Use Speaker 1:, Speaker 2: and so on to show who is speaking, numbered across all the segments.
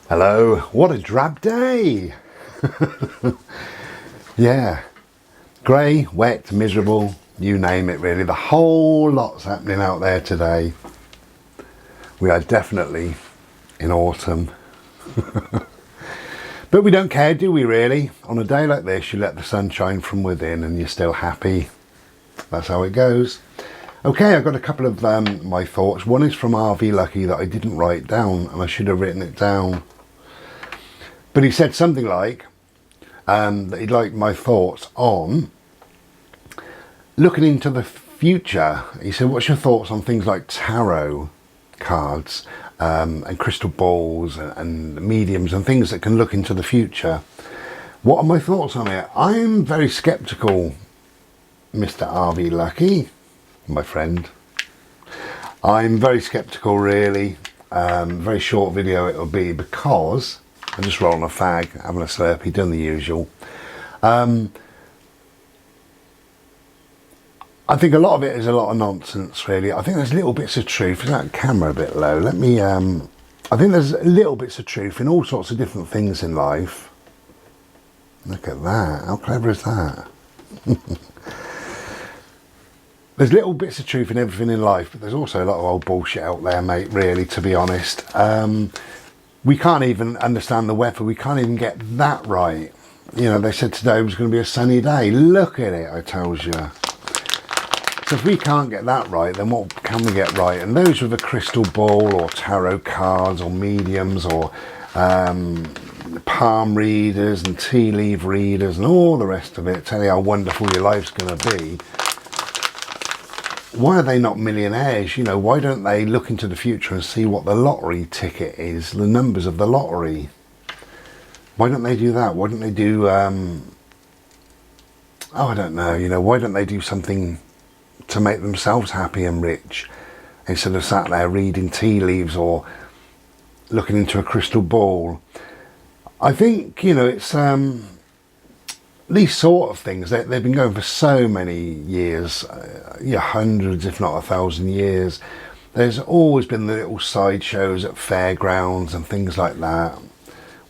Speaker 1: Hello, what a drab day. Yeah, grey, wet, miserable, you name it really. The whole lot's happening out there today. We are definitely in autumn. But we don't care, do we really? On a day like this, you let the sun shine from within and you're still happy. That's how it goes. Okay, I've got a couple of my thoughts. One is from RV Lucky that I didn't write down and I should have written it down. But he said something like that he'd like my thoughts on looking into the future. He said, what's your thoughts on things like tarot cards and crystal balls and mediums and things that can look into the future? What are my thoughts on it? I'm very sceptical, Mr. RV Lucky, my friend. I'm very sceptical really. Very short video it'll be because I'm just rolling a fag, having a slurpee, doing the usual. I think a lot of it is a lot of nonsense really. I think there's little bits of truth. Is that camera a bit low? Let me, I think there's little bits of truth in all sorts of different things in life. Look at that, how clever is that? There's little bits of truth in everything in life, but there's also a lot of old bullshit out there, mate, really, to be honest. We can't even understand the weather. We can't even get that right. You know, they said today was going to be a sunny day. Look at it, I tells you. So if we can't get that right, then what can we get right? And those with a crystal ball or tarot cards or mediums or palm readers and tea leaf readers and all the rest of it, tell you how wonderful your life's going to be. Why are they not millionaires? You know, why don't they look into the future and see what the lottery ticket is, the numbers of the lottery? Why don't they do that? Why don't they do, oh, I don't know, you know, why don't they do something to make themselves happy and rich instead of sat there reading tea leaves or looking into a crystal ball? I think, you know, it's these sort of things, they've been going for so many years, yeah, hundreds if not 1,000 years. There's always been the little sideshows at fairgrounds and things like that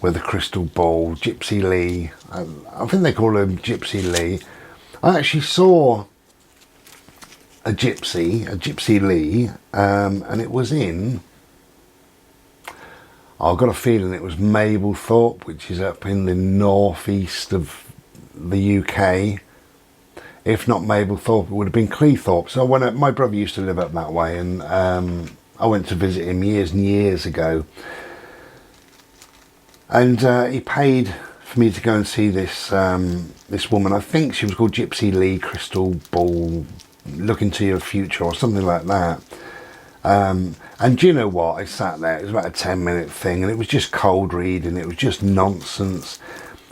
Speaker 1: with the crystal ball. Gypsy Lee, I think they call him Gypsy Lee. I actually saw a Gypsy Lee, and it was in, I've got a feeling it was Mablethorpe, which is up in the northeast of the UK. If not Mablethorpe, it would have been Cleethorpes. So when my brother used to live up that way, and I went to visit him years and years ago, and he paid for me to go and see this this woman. I think she was called Gypsy Lee, crystal ball, look into your future or something like that. And do you know what, I sat there, it was about a 10-minute thing, and it was just cold reading, it was just nonsense.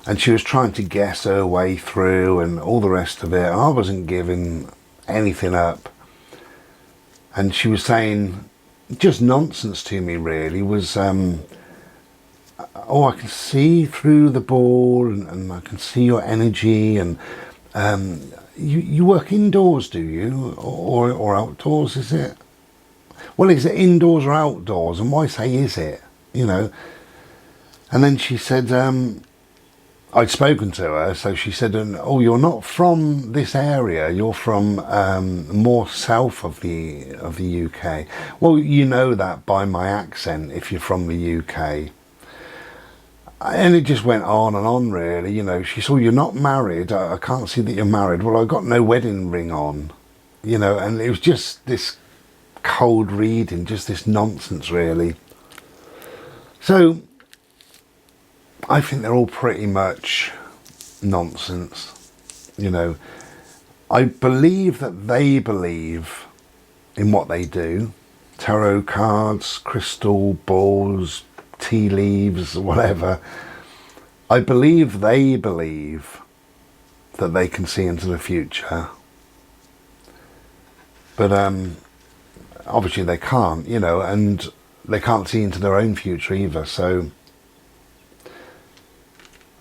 Speaker 1: And she was trying to guess her way through and all the rest of it. And I wasn't giving anything up. And she was saying just nonsense to me, really. Was, oh, I can see through the ball and I can see your energy. And you work indoors, do you? Or outdoors, is it? Well, is it indoors or outdoors? And why say is it? You know? And then she said, I'd spoken to her, so she said, oh, you're not from this area, you're from more south of the UK. Well, you know that by my accent if you're from the UK. And it just went on and on, really. You know, she said, oh, you're not married, I can't see that you're married. Well, I've got no wedding ring on, you know. And it was just this cold reading, just this nonsense, really. So I think they're all pretty much nonsense, you know. I believe that they believe in what they do. Tarot cards, crystal balls, tea leaves, whatever. I believe they believe that they can see into the future. But obviously they can't, you know, and they can't see into their own future either, so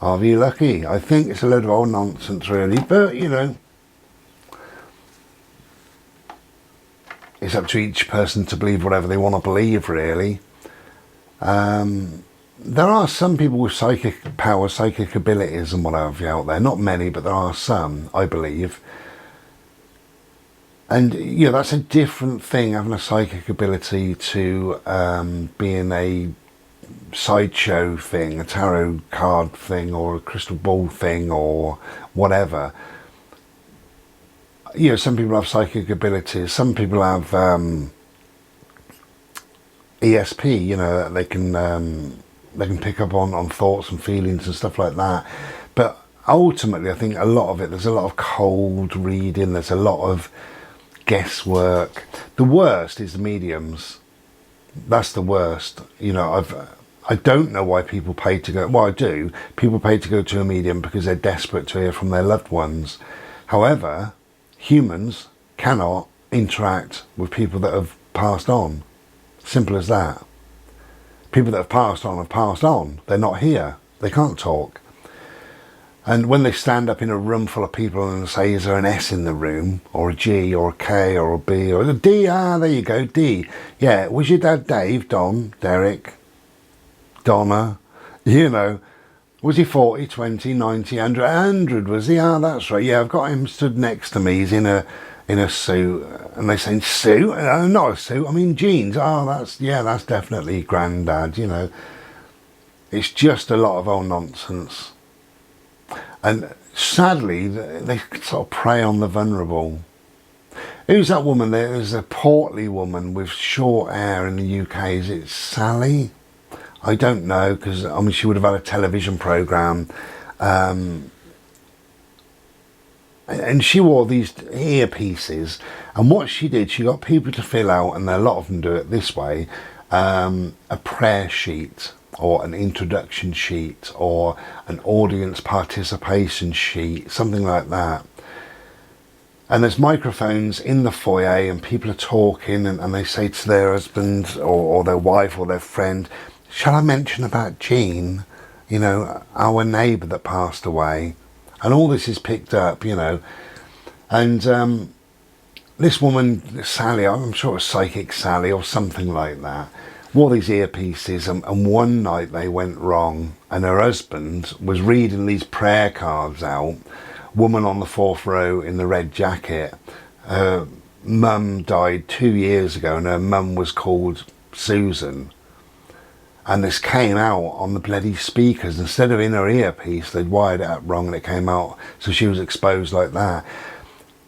Speaker 1: are you lucky? I think it's a load of old nonsense, really, but, you know, it's up to each person to believe whatever they want to believe, really. there are some people with psychic powers, psychic abilities and what have you out there. Not many, but there are some, I believe. And, you know, that's a different thing, having a psychic ability to being a sideshow thing, a tarot card thing, or a crystal ball thing, or whatever. You know, some people have psychic abilities. Some people have ESP. You know, they can pick up on thoughts and feelings and stuff like that. But ultimately, I think a lot of it, there's a lot of cold reading. There's a lot of guesswork. The worst is the mediums. That's the worst. You know, I don't know why people pay to go. Well, I do. People pay to go to a medium because they're desperate to hear from their loved ones. However, humans cannot interact with people that have passed on. Simple as that. People that have passed on have passed on. They're not here. They can't talk. And when they stand up in a room full of people and say, is there an S in the room, or a G, or a K, or a B, or a D? Ah, there you go, D. Yeah, was your dad Dave, Don, Derek, Donna? You know, was he 40, 20, 90, 100? 100 was he? Ah, that's right. Yeah, I've got him stood next to me. He's in a suit. And they say, suit? Not a suit, I mean jeans. Oh, that's definitely Grandad, you know. It's just a lot of old nonsense. And sadly, they sort of prey on the vulnerable. Who's that woman there? There's a portly woman with short hair in the UK. Is it Sally? I don't know, because I mean, she would have had a television programme. And she wore these earpieces. And what she did, she got people to fill out, and a lot of them do it this way, a prayer sheet, or an introduction sheet, or an audience participation sheet, something like that. And there's microphones in the foyer, and people are talking, and they say to their husband or their wife or their friend, shall I mention about Jean, you know, our neighbour that passed away? And all this is picked up, you know. And this woman, Sally, I'm sure it was Psychic Sally or something like that, wore these earpieces, and one night they went wrong, and her husband was reading these prayer cards out. Woman on the 4th row in the red jacket. Her mum died 2 years ago, and her mum was called Susan. And this came out on the bloody speakers. Instead of in her earpiece, they'd wired it up wrong, and it came out, so she was exposed like that.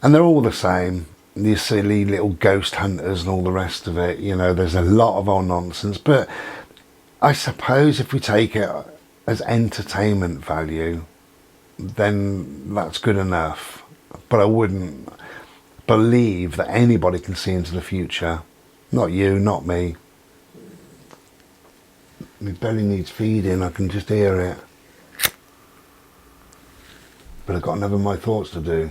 Speaker 1: And they're all the same. These silly little ghost hunters and all the rest of it, you know. There's a lot of old nonsense, but I suppose if we take it as entertainment value, then that's good enough. But I wouldn't believe that anybody can see into the future. Not you, not me. My belly needs feeding, I can just hear it. But I've got enough of my thoughts to do.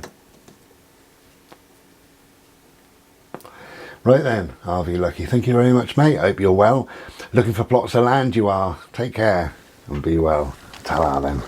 Speaker 1: Right then, Harvey Lucky, thank you very much, mate. I hope you're well. Looking for plots of land, you are. Take care and be well. Ta-ra then.